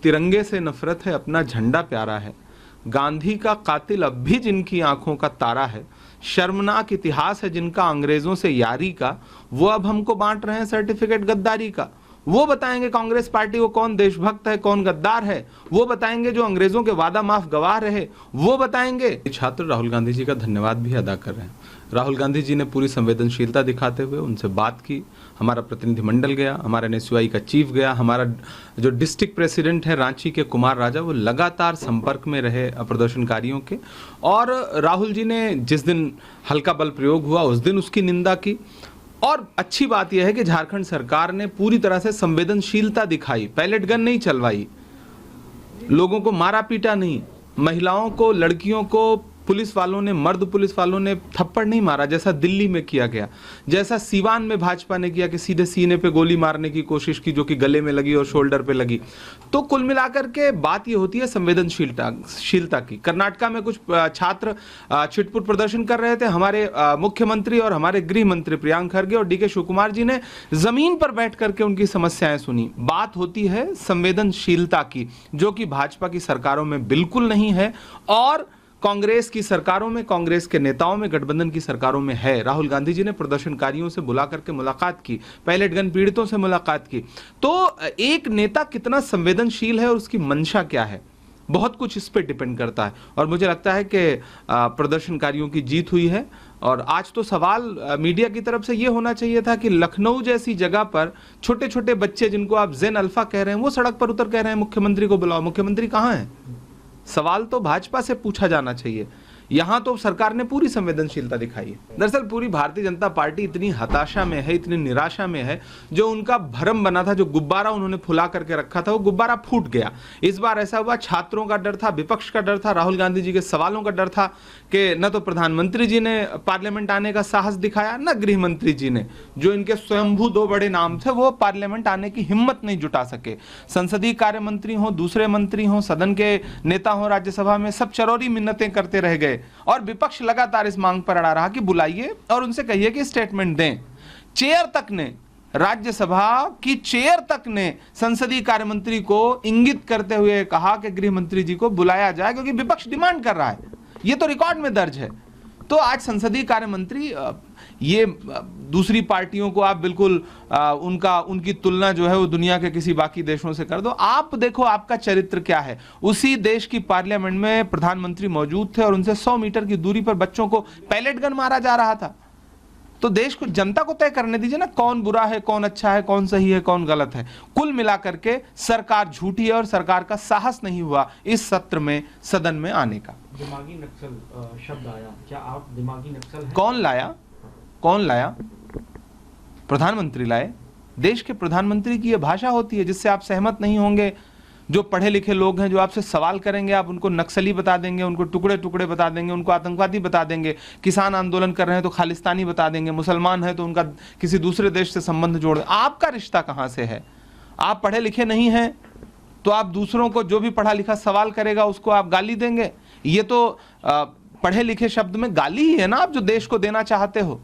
तिरंगे से नफरत है, अपना झंडा प्यारा है। गांधी का कातिल अब भी जिनकी आंखों का तारा है। शर्मनाक इतिहास है जिनका अंग्रेजों से यारी का, वो अब हमको बांट रहे हैं सर्टिफिकेट गद्दारी का। वो बताएंगे कांग्रेस पार्टी को कौन देशभक्त है, कौन गद्दार है। वो बताएंगे जो अंग्रेजों के वादा माफ गवाह रहे, वो बताएंगे। छात्र राहुल गांधी जी का धन्यवाद भी अदा कर रहे हैं। राहुल गांधी जी ने पूरी संवेदनशीलता दिखाते हुए उनसे बात की। हमारा प्रतिनिधिमंडल गया, हमारा एनएसयूआई का चीफ गया, हमारा जो डिस्ट्रिक्ट प्रेसिडेंट है रांची के कुमार राजा, वो लगातार संपर्क में रहे प्रदर्शनकारियों के। और राहुल जी ने जिस दिन हल्का बल प्रयोग हुआ उस दिन उसकी निंदा की। और अच्छी बात यह है कि झारखंड सरकार ने पूरी तरह से संवेदनशीलता दिखाई, पैलेट गन नहीं चलवाई, लोगों को मारा पीटा नहीं, महिलाओं को, लड़कियों को, पुलिस वालों ने, मर्द पुलिस वालों ने थप्पड़ नहीं मारा जैसा दिल्ली में किया गया, जैसा सीवान में भाजपा ने किया कि सीधे सीने पे गोली मारने की कोशिश की जो कि गले में लगी और शोल्डर पे लगी। तो कुल मिलाकर के बात ये होती है संवेदनशीलता की। कर्नाटका में कुछ छात्र छिटपुट प्रदर्शन कर रहे थे। हमारे मुख्यमंत्री और हमारे गृह मंत्री प्रियांक खरगे और डीके शिवकुमार जी ने जमीन पर बैठ करके उनकी समस्याएं सुनी। बात होती है संवेदनशीलता की, जो कि भाजपा की सरकारों में बिल्कुल नहीं है और कांग्रेस की सरकारों में, कांग्रेस के नेताओं में, गठबंधन की सरकारों में है। राहुल गांधी जी ने प्रदर्शनकारियों से बुला करके मुलाकात की, पैलेट गन पीड़ितों से मुलाकात की। तो एक नेता कितना संवेदनशील है और उसकी मंशा क्या है, बहुत कुछ इस पे डिपेंड करता है। और मुझे लगता है कि प्रदर्शनकारियों की जीत हुई है। और आज तो सवाल मीडिया की तरफ से ये होना चाहिए था कि लखनऊ जैसी जगह पर छोटे छोटे बच्चे जिनको आप जेन अल्फा कह रहे हैं, वो सड़क पर उतर कह रहे हैं मुख्यमंत्री को बुलाओ। मुख्यमंत्री कहां है? सवाल तो भाजपा से पूछा जाना चाहिए। यहां तो सरकार ने पूरी संवेदनशीलता दिखाई है। दरअसल पूरी भारतीय जनता पार्टी इतनी हताशा में है, इतनी निराशा में है। जो उनका भ्रम बना था, जो गुब्बारा उन्होंने फुला करके रखा था, वो गुब्बारा फूट गया। इस बार ऐसा हुआ, छात्रों का डर था, विपक्ष का डर था, राहुल गांधी जी के सवालों का डर था कि न तो प्रधानमंत्री जी ने पार्लियामेंट आने का साहस दिखाया, न गृह मंत्री जी ने, जो इनके स्वयंभू दो बड़े नाम थे, वो पार्लियामेंट आने की हिम्मत नहीं जुटा सके। संसदीय कार्य मंत्री हो, दूसरे मंत्री हो, सदन के नेता हो राज्यसभा में, सब चरौरी मिन्नतें करते रह गए। और विपक्ष लगातार इस मांग पर अड़ा रहा कि बुलाइए और उनसे कहिए कि स्टेटमेंट दें। चेयर तक ने, राज्यसभा की चेयर तक ने संसदीय कार्य मंत्री को इंगित करते हुए कहा कि गृह मंत्री जी को बुलाया जाए, क्योंकि विपक्ष डिमांड कर रहा है। यह तो रिकॉर्ड में दर्ज है। तो आज संसदीय कार्य मंत्री, ये दूसरी पार्टियों को आप बिल्कुल उनकी तुलना जो है वो दुनिया के किसी बाकी देशों से कर दो। आप देखो आपका चरित्र क्या है। उसी देश की पार्लियामेंट में प्रधानमंत्री मौजूद थे और उनसे 100 मीटर की दूरी पर बच्चों को पैलेट गन मारा जा रहा था। तो देश को, जनता को तय करने दीजिए ना, कौन बुरा है, कौन अच्छा है, कौन सही है, कौन गलत है। कुल मिलाकर के सरकार झूठी है और सरकार का साहस नहीं हुआ इस सत्र में, सदन में आने का। दिमागी नक्सल शब्द आया, क्या आप दिमागी नक्सल हैं? कौन लाया? कौन लाया? प्रधानमंत्री लाए। देश के प्रधानमंत्री की यह भाषा होती है जिससे आप सहमत नहीं होंगे। जो पढ़े लिखे लोग हैं, जो आपसे सवाल करेंगे, आप उनको नक्सली बता देंगे, उनको टुकड़े टुकड़े बता देंगे, उनको आतंकवादी बता देंगे। किसान आंदोलन कर रहे हैं तो खालिस्तानी बता देंगे, मुसलमान है तो उनका किसी दूसरे देश से संबंध जोड़। आपका रिश्ता कहां से है? आप पढ़े लिखे नहीं हैं तो आप दूसरों को, जो भी पढ़ा लिखा सवाल करेगा उसको आप गाली देंगे। ये तो पढ़े लिखे शब्द में गाली ही है ना, आप जो देश को देना चाहते हो।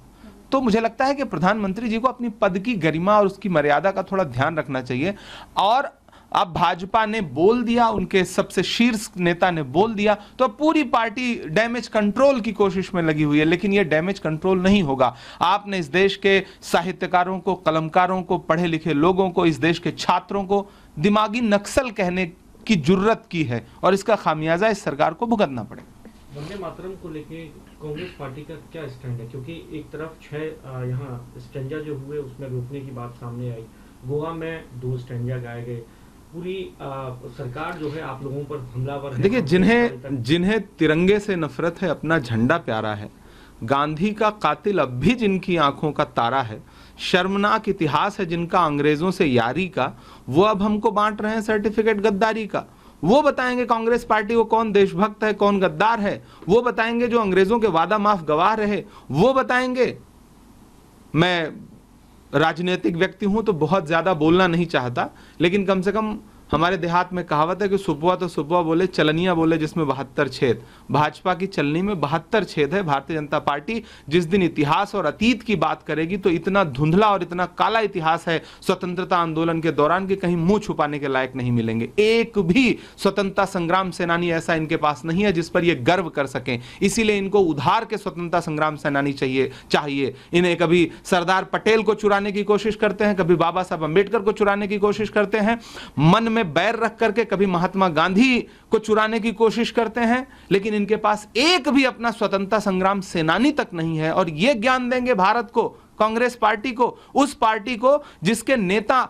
तो मुझे लगता है कि प्रधानमंत्री जी को अपनी पद की गरिमा और उसकी मर्यादा का थोड़ा ध्यान रखना चाहिए। और अब भाजपा ने बोल दिया, उनके सबसे शीर्ष नेता ने बोल दिया, तो पूरी पार्टी डैमेज कंट्रोल की कोशिश में लगी हुई है। लेकिन यह डैमेज कंट्रोल नहीं होगा। आपने इस देश के साहित्यकारों को, कलमकारों को, पढ़े लिखे लोगों को, इस देश के छात्रों को दिमागी नक्सल कहने की जुर्रत की है और इसका खामियाजा इस सरकार को भुगतना पड़ेगा। वंदे मातरम को लेके कांग्रेस पार्टी का क्या स्टैंड है? क्योंकि एक तरफ 6 यहाँ स्टैंजा जो हुए उसमें रोकने की बात सामने आई, गोवा में 2 स्टैंजा गाए गए, पूरी सरकार जो है आप लोगों पर हमलावर है। देखिए, जिन्हें तिरंगे से नफरत है, अपना झंडा प्यारा है। गांधी का कातिल अब भी जिनकी आंखों का तारा है। शर्मनाक इतिहास है जिनका अंग्रेजों से यारी का, वो अब हमको बांट रहे हैं सर्टिफिकेट गद्दारी का। वो बताएंगे कांग्रेस पार्टी को कौन देशभक्त है, कौन गद्दार है। वो बताएंगे जो अंग्रेजों के वादा माफ गवाह रहे, वो बताएंगे। मैं राजनीतिक व्यक्ति हूं तो बहुत ज्यादा बोलना नहीं चाहता, लेकिन कम से कम हमारे देहात में कहावत है कि सुबह तो सुबह बोले, चलनिया बोले जिसमें 72 छेद। भाजपा की चलनी में 72 छेद है। भारतीय जनता पार्टी जिस दिन इतिहास और अतीत की बात करेगी तो इतना धुंधला और इतना काला इतिहास है स्वतंत्रता आंदोलन के दौरान कि कहीं मुंह छुपाने के लायक नहीं मिलेंगे। एक भी स्वतंत्रता संग्राम सेनानी ऐसा इनके पास नहीं है जिस पर ये गर्व कर सकें। इसीलिए इनको उधार के स्वतंत्रता संग्राम सेनानी चाहिए। इन्हें कभी सरदार पटेल को चुराने की कोशिश करते हैं, कभी बाबा साहब अंबेडकर को चुराने की कोशिश करते हैं, मन में बैर रख करके कभी महात्मा गांधी को चुराने की कोशिश करते हैं, लेकिन इनके पास एक भी अपना स्वतंत्रता संग्राम सेनानी तक नहीं है। और यह ज्ञान देंगे भारत को, कांग्रेस पार्टी को, उस पार्टी को जिसके नेता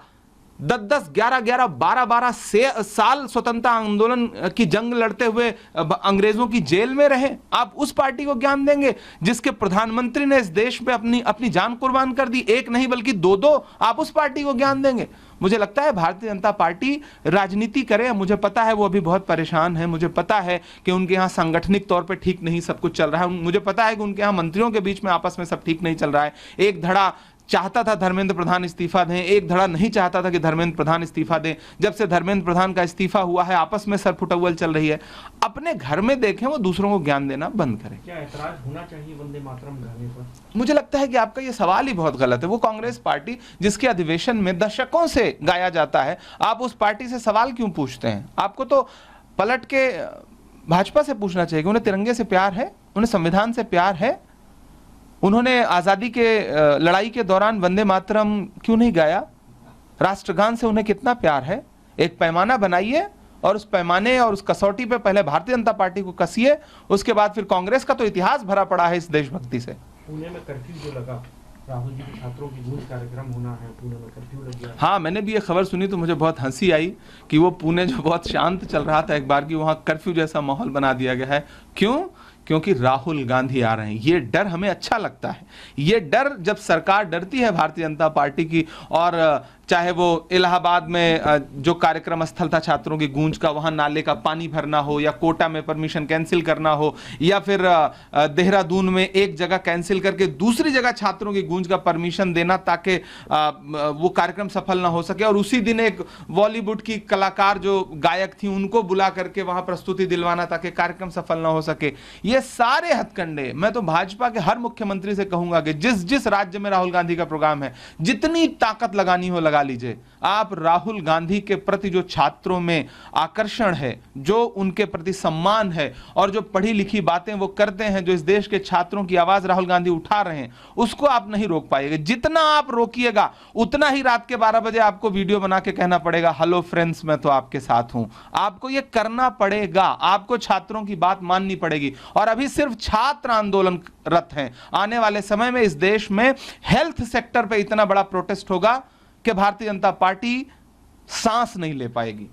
10-10, 11-11, 12-12 साल स्वतंत्रता आंदोलन की जंग लड़ते हुए अंग्रेजों की जेल में रहे। आप उस पार्टी को ज्ञान देंगे जिसके प्रधानमंत्री ने इस देश पे अपनी जान कुर्बान कर दी, एक नहीं बल्कि दो। आप उस पार्टी को ज्ञान देंगे? मुझे लगता है भारतीय जनता पार्टी राजनीति करे। मुझे पता है वो अभी बहुत परेशान है, मुझे पता है कि उनके यहाँ सांगठनिक तौर पे ठीक नहीं सब कुछ चल रहा है, मुझे पता है कि उनके यहाँ मंत्रियों के बीच में आपस में सब ठीक नहीं चल रहा है। एक धड़ा चाहता था धर्मेंद्र प्रधान इस्तीफा दें, एक धड़ा नहीं चाहता था कि धर्मेंद्र प्रधान इस्तीफा दें। जब से धर्मेंद्र प्रधान का इस्तीफा हुआ है आपस में सरफुटअव्वल चल रही है। अपने घर में देखें, वो दूसरों को ज्ञान देना बंद करें। क्या ऐतराज होना चाहिए वंदे मातरम गाने पर? मुझे लगता है कि आपका ये सवाल ही बहुत गलत है। वो कांग्रेस पार्टी जिसके अधिवेशन में दशकों से गाया जाता है, आप उस पार्टी से सवाल क्यों पूछते हैं? आपको तो पलट के भाजपा से पूछना चाहिए। उन्हें तिरंगे से प्यार है, उन्हें संविधान से प्यार है। उन्होंने आजादी के लड़ाई के दौरान वंदे मातरम क्यों नहीं गाया? राष्ट्रगान से उन्हें कितना प्यार है? एक पैमाना बनाइए और उस पैमाने और उस कसौटी पे पहले भारतीय जनता पार्टी को कसिए, उसके बाद फिर कांग्रेस का तो इतिहास भरा पड़ा है इस देशभक्ति से। पुणे में कर्फ्यू जो लगा, राहुल जी के छात्रों की गूंज कार्यक्रम होना है, पुणे में कर्फ्यू लग गया। हाँ, मैंने भी ये खबर सुनी तो मुझे बहुत हंसी आई कि वो पुणे जो बहुत शांत चल रहा था एक बार की, वहां कर्फ्यू जैसा माहौल बना दिया गया है। क्यों? क्योंकि राहुल गांधी आ रहे हैं। ये डर हमें अच्छा लगता है। ये डर जब सरकार डरती है भारतीय जनता पार्टी की, और चाहे वो इलाहाबाद में जो कार्यक्रम स्थल था छात्रों की गूंज का, वहां नाले का पानी भरना हो, या कोटा में परमिशन कैंसिल करना हो, या फिर देहरादून में एक जगह कैंसिल करके दूसरी जगह छात्रों की गूंज का परमिशन देना ताकि वो कार्यक्रम सफल ना हो सके, और उसी दिन एक बॉलीवुड की कलाकार जो गायक थी उनको बुला करके वहां प्रस्तुति दिलवाना ताकि कार्यक्रम सफल ना हो सके। ये सारे हथकंडे मैं तो भाजपा के हर मुख्यमंत्री से कहूंगा कि जिस जिस राज्य में राहुल गांधी का प्रोग्राम है, जितनी ताकत लगानी हो लगा लीजिए। आप राहुल गांधी के प्रति जो छात्रों में आकर्षण है, जो उनके प्रति सम्मान है, और जो पढ़ी लिखी बातें वो करते हैं, जो इस देश के छात्रों की आवाज राहुल गांधी उठा रहे हैं, उसको आप नहीं रोक पाएंगे। जितना आप रोकिएगा उतना ही रात के 12 बजे आपको वीडियो बना के कहना पड़ेगा, हेलो फ्रेंड्स मैं तो आपके साथ हूं। आपको यह करना पड़ेगा, आपको छात्रों की बात माननी पड़ेगी। और अभी सिर्फ छात्र आंदोलनरत हैं। आने वाले समय में इस देश में हेल्थ सेक्टर पे इतना बड़ा प्रोटेस्ट होगा कि भारतीय जनता पार्टी सांस नहीं ले पाएगी।